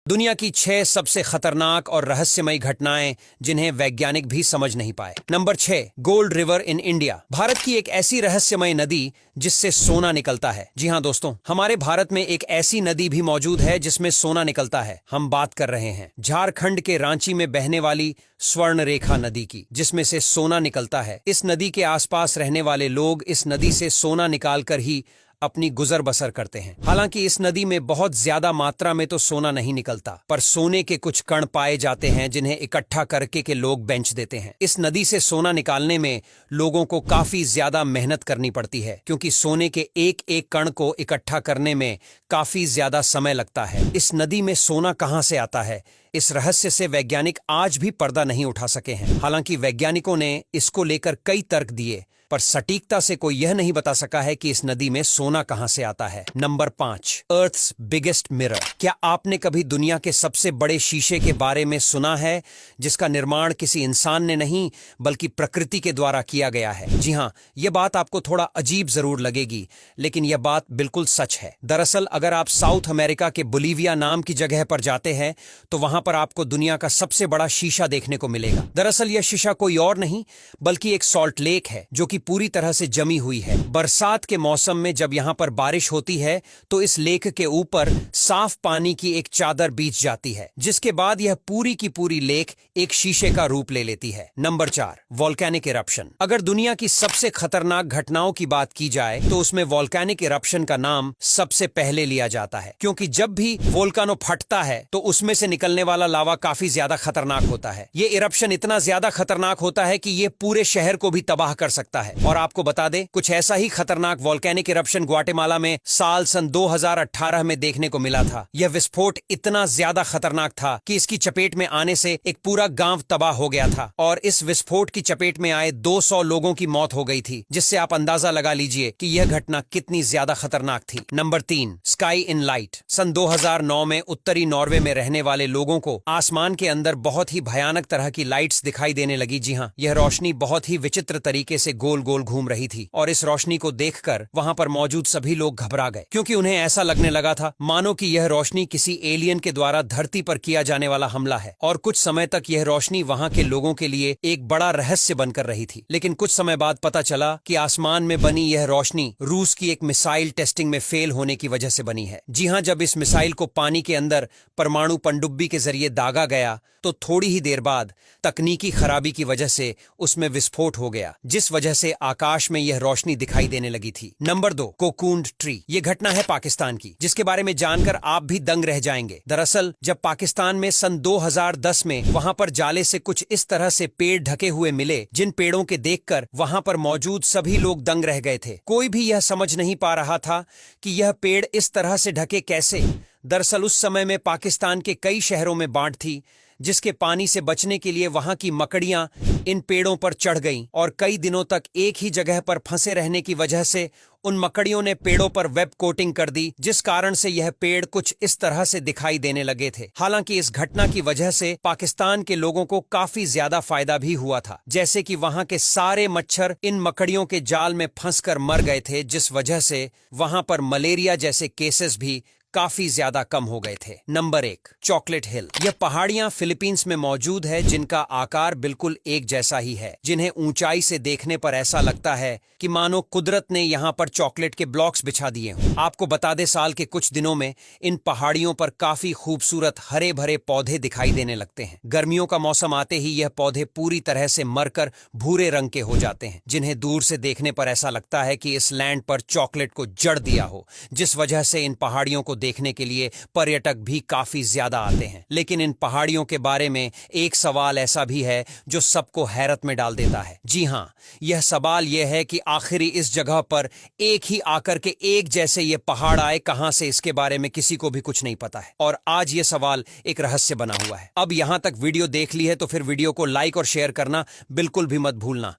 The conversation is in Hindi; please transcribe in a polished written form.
दुनिया की 6 सबसे खतरनाक और रहस्यमयी घटनाएं जिन्हें वैज्ञानिक भी समझ नहीं पाए। Number 6, gold river in India. Bharat की एक ऐसी रहस्यमय नदी जिससे सोना निकलता है। जी हां दोस्तों, हमारे भारत में एक ऐसी नदी भी मौजूद है जिसमें सोना निकलता है। हम बात कर रहे हैं झारखंड के रांची में बहने वाली स्वर्ण रेखा नदी की, जिसमें से सोना निकलता है। इस नदी के आसपास रहने वाले लोग इस नदी से सोना निकालकर ही अपनी गुजर बसर करते हैं। हालांकि इस नदी में बहुत ज्यादा मात्रा में तो सोना नहीं निकलता, पर सोने के कुछ कण पाए जाते हैं जिन्हें इकट्ठा करके के लोग बेच देते हैं। इस नदी से सोना निकालने में लोगों को काफी ज्यादा मेहनत करनी पड़ती है, क्योंकि सोने के एक एक कण को इकट्ठा करने में काफी ज्यादा समय लगता है। इस नदी में सोना कहां से आता है, इस रहस्य से वैज्ञानिक आज भी पर्दा नहीं उठा सके हैं। हालांकि वैज्ञानिकों ने इसको लेकर कई तर्क दिए, पर सटीकता से कोई यह नहीं बता सका है कि इस नदी में सोना कहां से आता है। Number 5, earth's biggest mirror. क्या आपने कभी दुनिया के सबसे बड़े शीशे के बारे में सुना है, जिसका निर्माण किसी इंसान ने नहीं बल्कि प्रकृति के द्वारा किया गया है? जी हां, यह बात आपको थोड़ा अजीब जरूर लगेगी, लेकिन यह बात बिल्कुल सच है। दरअसल अगर आप साउथ अमेरिका के बोलिविया नाम की जगह पर जाते हैं तो वहां पर आपको दुनिया का सबसे बड़ा शीशा देखने को मिलेगा। दरअसल यह शीशा कोई और नहीं बल्कि एक सॉल्ट लेक है, जो कि पूरी तरह से जमी हुई है। बरसात के मौसम में जब यहां पर बारिश होती है तो इस लेक के ऊपर साफ पानी की एक चादर बीछ जाती है, जिसके बाद यह पूरी की पूरी लेक एक शीशे का रूप ले लेती है। Number 4, volcanic eruption. अगर दुनिया की सबसे खतरनाक घटनाओं की बात की जाए तो उसमें वोल्केनिक इरप्शन का नाम सबसे पहले लिया जाता है, क्योंकि जब भी वोल्कानो फटता है तो उसमें से निकलने वाला लावा काफी ज्यादा खतरनाक होता है। ये इरप्शन इतना ज्यादा खतरनाक होता है कि ये पूरे शहर को भी तबाह कर सकता है। और आपको बता दें, कुछ ऐसा ही खतरनाक वोल्केनिक इरप्शन ग्वाटेमाला में सन 2018 में देखने को मिला था। यह विस्फोट इतना ज्यादा खतरनाक था कि इसकी चपेट में आने से एक पूरा गांव तबाह हो गया था, और इस विस्फोट की चपेट में आए 200 लोगों की मौत हो गई थी, जिससे आप अंदाजा लगा लीजिए कि यह घटना कितनी ज्यादा खतरनाक थी। Number 3, sky in light. सन 2009 में उत्तरी नॉर्वे में रहने वाले लोगों को आसमान के अंदर बहुत ही भयानक तरह की लाइट्स दिखाई देने लगी। जी हाँ, यह रोशनी बहुत ही विचित्र तरीके से गोल गोल घूम रही थी, और इस रोशनी को देखकर वहां पर मौजूद सभी लोग घबरा गए, क्योंकि उन्हें ऐसा लगने लगा था मानो कि यह रोशनी किसी एलियन के द्वारा धरती पर किया जाने वाला हमला है। और कुछ समय तक यह रोशनी वहां के लोगों के लिए एक बड़ा रहस्य बनकर रही थी। लेकिन कुछ समय बाद पता चला कि आसमान में बनी यह रोशनी रूस की एक मिसाइल टेस्टिंग में फेल होने की वजह से बनी है। जी हां, जब इस मिसाइल को पानी के अंदर परमाणु पनडुब्बी के जरिए दागा गया तो थोड़ी ही देर बाद तकनीकी खराबी की वजह से उसमें विस्फोट हो गया, जिस वजह से आकाश में यह रोशनी दिखाई देने लगी थी। Number 2, cocoon tree. यह घटना है पाकिस्तान की, जिसके बारे में जानकर आप भी दंग रह जाएंगे। दरअसल जब पाकिस्तान में सन 2010 में वहां पर जाले से कुछ इस तरह से पेड़ ढके हुए मिले, जिन पेड़ों के देखकर वहां पर मौजूद सभी लोग दंग रह गए थे। कोई भी यह समझ नहीं पा रहा था कि यह पेड़ इस तरह से ढके कैसे। दरअसल उस समय में पाकिस्तान के कई शहरों में बाढ़ थी, जिसके पानी से बचने के लिए वहां की मकड़ियां इन पेड़ों पर चढ़ गईं, और कई दिनों तक एक ही जगह पर फंसे रहने की वजह से उन मकड़ियों ने पेड़ों पर वेब कोटिंग कर दी, जिस कारण से यह पेड़ कुछ इस तरह से दिखाई देने लगे थे। हालांकि इस घटना की वजह से पाकिस्तान के लोगों को काफी ज्यादा फायदा भी हुआ था, जैसे कि वहां के सारे मच्छर इन मकड़ियों के जाल में फंसकर मर गए थे, जिस वजह से वहां पर मलेरिया जैसे केसेस भी काफी ज्यादा कम हो गए थे। नंबर 1, चॉकलेट हिल। यह पहाड़ियां फिलीपींस में मौजूद है, जिनका आकार बिल्कुल एक जैसा ही है, जिन्हें ऊंचाई से देखने पर ऐसा लगता है कि मानो कुदरत ने यहां पर चॉकलेट के ब्लॉक्स बिछा दिए हों। आपको बता दें, साल के कुछ दिनों में इन पहाड़ियों पर काफी खूबसूरत हरे भरे पौधे दिखाई देने लगते हैं। गर्मियों का मौसम आते ही यह पौधे पूरी तरह से मरकर भूरे रंग के हो जाते हैं, जिन्हें दूर से देखने पर ऐसा लगता है कि इस लैंड पर चॉकलेट को जड़ दिया हो, जिस वजह से इन पहाड़ियों को देखने के लिए पर्यटक भी काफी ज्यादा आते हैं। लेकिन इन पहाड़ियों के बारे में एक सवाल ऐसा भी है जो सबको हैरत में डाल देता है। जी हां, यह सवाल यह है कि आखिरी इस जगह पर एक ही आकर के एक जैसे ये पहाड़ आए कहां से, इसके बारे में किसी को भी कुछ नहीं पता है, और आज ये सवाल एक रहस्य बना हुआ है। अब यहां तक वीडियो देख ली है तो फिर वीडियो को लाइक और शेयर करना बिल्कुल भी मत भूलना।